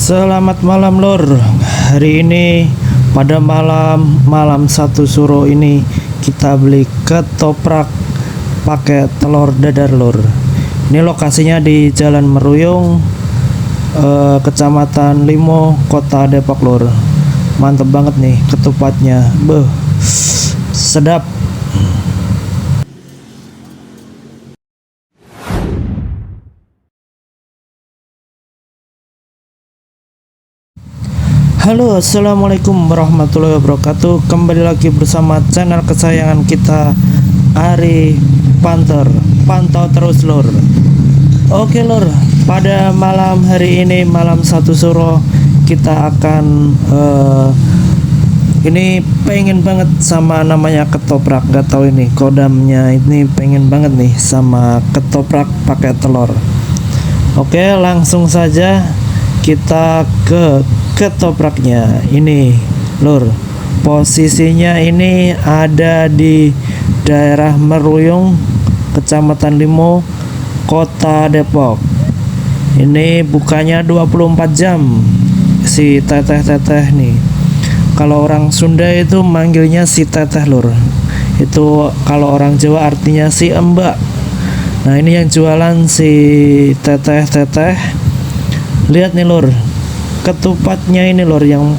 Selamat malam lur. Hari ini pada malam satu suro ini kita beli ketoprak pakai telur dadar lur. Ini lokasinya di Jalan Meruyung, Kecamatan Limo, Kota Depok lur. Mantep banget nih ketupatnya. Beuh, sedap. Halo, assalamualaikum warahmatullahi wabarakatuh. Kembali lagi bersama channel kesayangan kita, Ari Panther. Pantau terus lur. Oke lur, pada malam hari ini, malam satu suro, kita akan ini pengen banget sama namanya ketoprak. Gak tahu ini kodamnya, ini pengen banget nih sama ketoprak pakai telur. Oke, langsung saja kita ke ketopraknya. Ini lur, posisinya ini ada di daerah Meruyung, Kecamatan Limo, Kota Depok. Ini bukanya 24 jam si teteh-teteh nih. Kalau orang Sunda itu manggilnya si teteh lur. Itu kalau orang Jawa artinya si mbak. Nah, ini yang jualan si teteh-teteh. Lihat nih lur, ketupatnya ini lor yang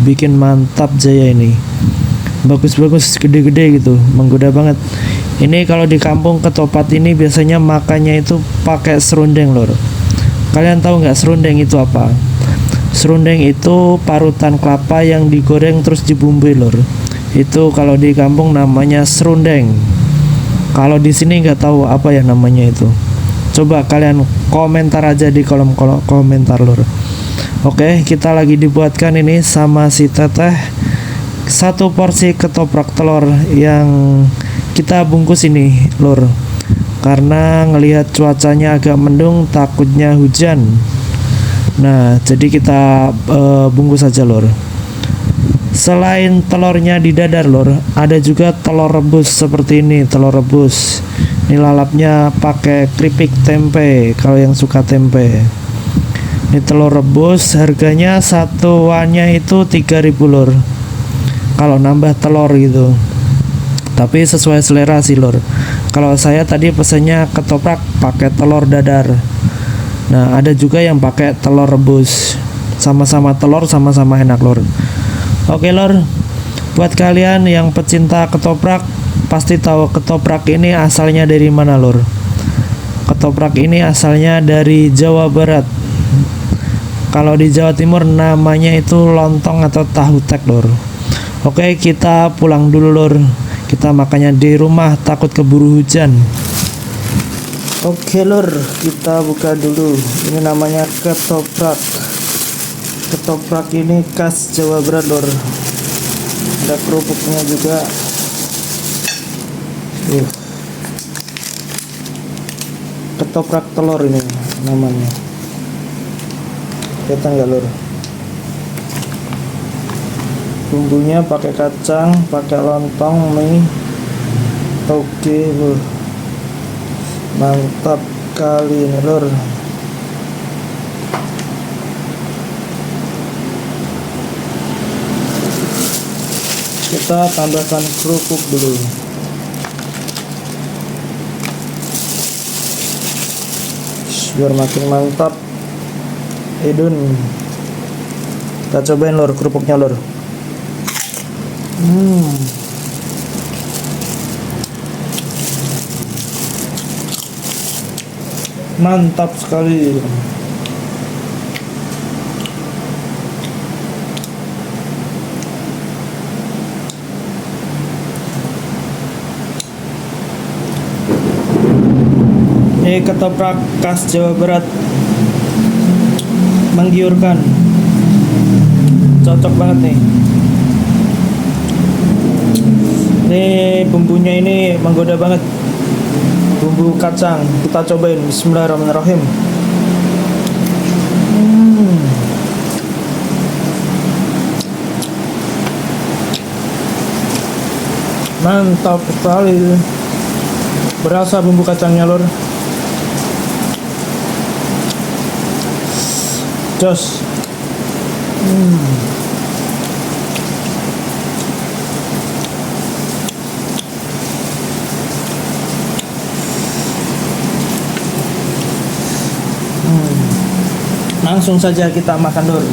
bikin mantap jaya ini. Bagus-bagus, gede-gede gitu, menggoda banget. Ini kalau di kampung ketupat ini biasanya makannya itu pakai serundeng lor. Kalian tahu nggak serundeng itu apa? Serundeng itu parutan kelapa yang digoreng terus dibumbui lor. Itu kalau di kampung namanya serundeng. Kalau di sini nggak tahu apa ya namanya itu. Coba kalian komentar aja di kolom komentar lur. Oke, kita lagi dibuatkan ini sama si teteh satu porsi ketoprak telur yang kita bungkus ini lur. Karena ngelihat cuacanya agak mendung, takutnya hujan. Nah, jadi kita bungkus aja lur. Selain telurnya di dadar lur, ada juga telur rebus seperti ini, telur rebus. Ini lalapnya pakai keripik tempe kalau yang suka tempe. Ini telur rebus, harganya satuannya itu 3.000 lur. Kalau nambah telur gitu. Tapi sesuai selera sih lur. Kalau saya tadi pesannya ketoprak pakai telur dadar. Nah, ada juga yang pakai telur rebus. Sama-sama telur, sama-sama enak lur. Oke lur, buat kalian yang pecinta ketoprak, pasti tahu ketoprak ini asalnya dari mana lur. Ketoprak ini asalnya dari Jawa Barat. Kalau di Jawa Timur namanya itu lontong atau tahu tek lur. Oke, kita pulang dulu lur. Kita makannya di rumah, takut keburu hujan. Oke lur, kita buka dulu. Ini namanya ketoprak. Ketoprak ini khas Jawa Barat lur. Ada kerupuknya juga. Ketoprak telur ini namanya. Kelihatan nggak lur? Bumbunya pakai kacang, pakai lontong, mie, toge lur. Mantap kali ini lur. Kita tambahkan kerupuk dulu. Biar makin mantap. Edun. Kita cobain lor kerupuknya lor. Mantap sekali. Ini ketoprak khas Jawa Barat, menggiurkan, cocok banget nih. Ini bumbunya ini menggoda banget, bumbu kacang. Kita cobain, bismillahirrahmanirrahim. Mantap sekali, berasa bumbu kacangnya lor. Jos. Langsung saja kita makan dulu.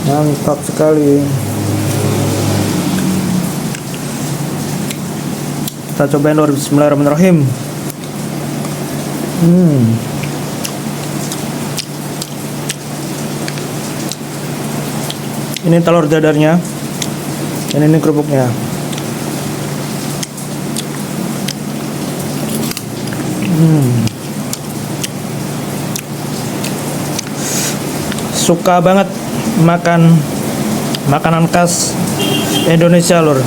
Mantap sekali. Kita cobain lor. Bismillahirrahmanirrahim. Ini telur dadarnya, dan ini kerupuknya. Suka banget makan makanan khas Indonesia lor.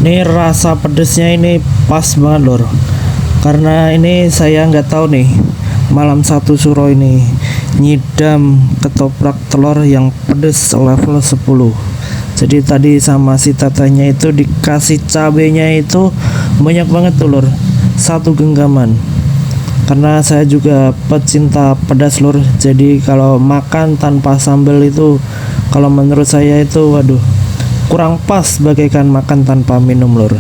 Ini rasa pedesnya ini pas banget lor, karena ini saya nggak tahu nih, malam satu suro ini nyidam ketoprak telur yang pedes level 10. Jadi tadi sama si tetehnya itu dikasih cabenya itu banyak banget tuh lor, satu genggaman. Karena saya juga pecinta pedas lor, jadi kalau makan tanpa sambal itu, kalau menurut saya itu waduh, kurang pas bagaikan makan tanpa minum lor.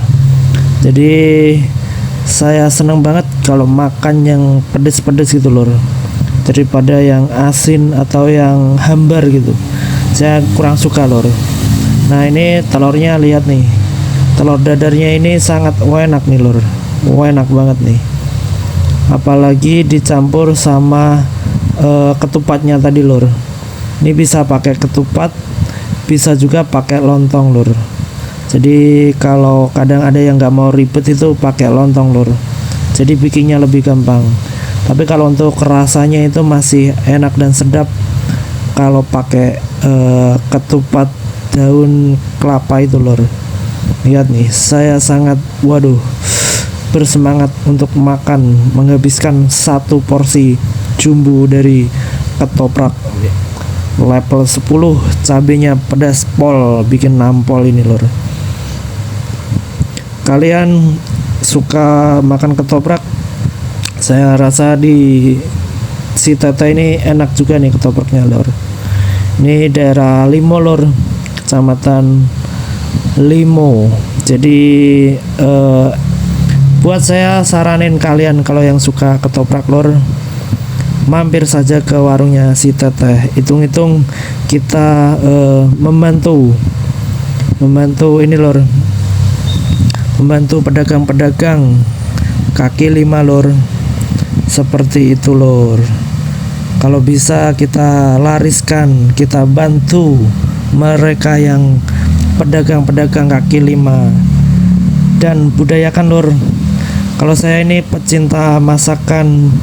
Jadi saya senang banget kalau makan yang pedes-pedes gitu lor, daripada yang asin atau yang hambar gitu. Saya kurang suka lor. Nah ini telurnya, lihat nih, telur dadarnya ini sangat enak nih lor, enak banget nih. Apalagi dicampur sama ketupatnya tadi lor. Ini bisa pakai ketupat, bisa juga pakai lontong lur. Jadi kalau kadang ada yang nggak mau ribet itu pakai lontong lur, jadi bikinnya lebih gampang. Tapi kalau untuk rasanya itu masih enak dan sedap kalau pakai ketupat daun kelapa itu lur. Lihat nih, saya sangat bersemangat untuk makan, menghabiskan satu porsi jumbo dari ketoprak level 10, cabenya pedas pol, bikin nampol ini lor. Kalian suka makan ketoprak? Saya rasa di si Tete ini enak juga nih ketopraknya lor. Ini daerah Limo lor, kecamatan Limo. Jadi buat saya saranin kalian kalau yang suka ketoprak lor, mampir saja ke warungnya si Teteh. Hitung-hitung kita membantu ini lor, membantu pedagang-pedagang kaki lima lor, seperti itu lor. Kalau bisa kita lariskan, kita bantu mereka yang pedagang-pedagang kaki lima, dan budayakan lor. Kalau saya ini pecinta masakan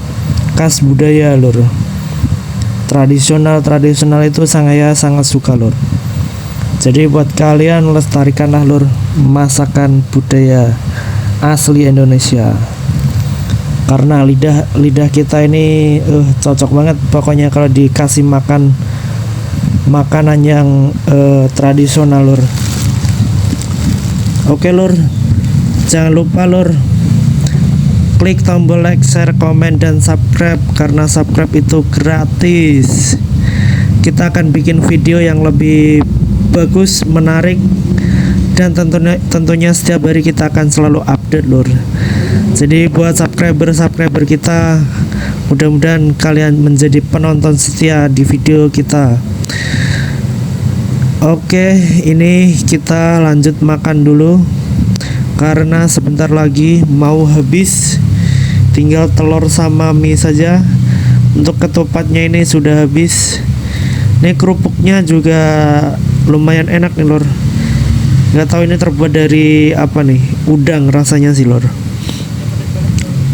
khas budaya lur, tradisional itu saya sangat suka lur. Jadi buat kalian lestarikanlah lur masakan budaya asli Indonesia, karena lidah kita ini cocok banget pokoknya kalau dikasih makan makanan yang tradisional lur. Oke lur, jangan lupa lur, klik tombol like, share, komen, dan subscribe, karena subscribe itu gratis. Kita akan bikin video yang lebih bagus, menarik, dan tentunya setiap hari kita akan selalu update lur. Jadi buat subscriber kita, mudah-mudahan kalian menjadi penonton setia di video kita. Oke, ini kita lanjut makan dulu, karena sebentar lagi mau habis. Tinggal telur sama mie saja. Untuk ketupatnya ini sudah habis. Ini kerupuknya juga lumayan enak nih lor. Nggak tahu ini terbuat dari apa nih, udang rasanya sih lor.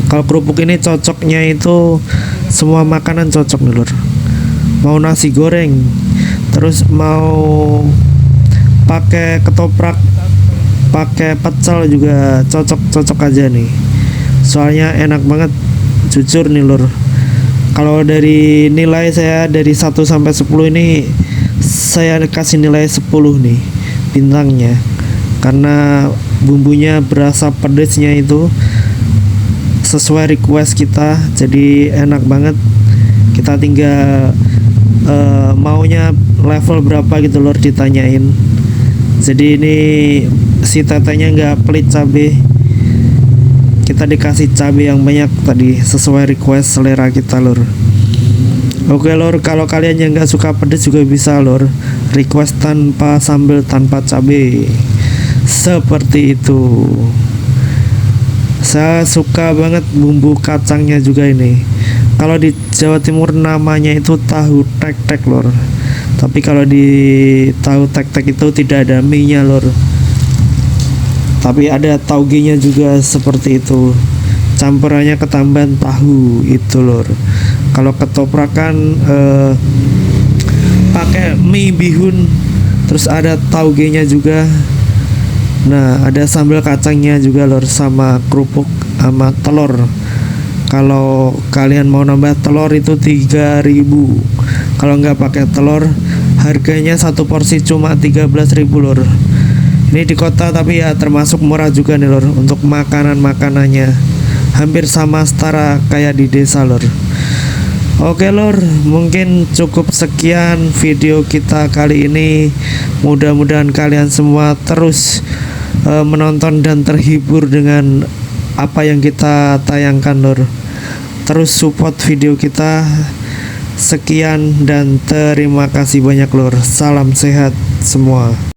Kalau kerupuk ini cocoknya itu semua makanan cocok nih lor. Mau nasi goreng, terus mau pakai ketoprak, pakai pecel juga cocok aja nih, soalnya enak banget jujur nih lur. Kalau dari nilai saya dari 1 sampai 10 ini saya kasih nilai 10 nih bintangnya, karena bumbunya berasa pedesnya itu sesuai request kita, jadi enak banget. Kita tinggal maunya level berapa gitu lor, ditanyain. Jadi ini si tetenya nggak pelit cabe, kita dikasih cabe yang banyak tadi sesuai request selera kita lor. Oke lor, kalau kalian yang nggak suka pedes juga bisa lor, request tanpa sambal, tanpa cabe, seperti itu. Saya suka banget bumbu kacangnya juga ini. Kalau di Jawa Timur namanya itu tahu tek-tek lor, tapi kalau di tahu tek-tek itu tidak ada mie-nya lor, tapi ada tauge-nya juga seperti itu, campurannya ketambahan tahu itu lor. Kalau ketoprakan pakai mie bihun, terus ada tauge-nya juga. Nah, ada sambal kacangnya juga lor, sama kerupuk sama telur. Kalau kalian mau nambah telur itu 3.000. Kalau nggak pakai telur, harganya satu porsi cuma 13.000 lor. Ini di kota tapi ya termasuk murah juga nih lor untuk makanan-makanannya. Hampir sama setara kayak di desa lor. Oke lor, mungkin cukup sekian video kita kali ini. Mudah-mudahan kalian semua terus menonton dan terhibur dengan apa yang kita tayangkan lor. Terus support video kita. Sekian dan terima kasih banyak lor. Salam sehat semua.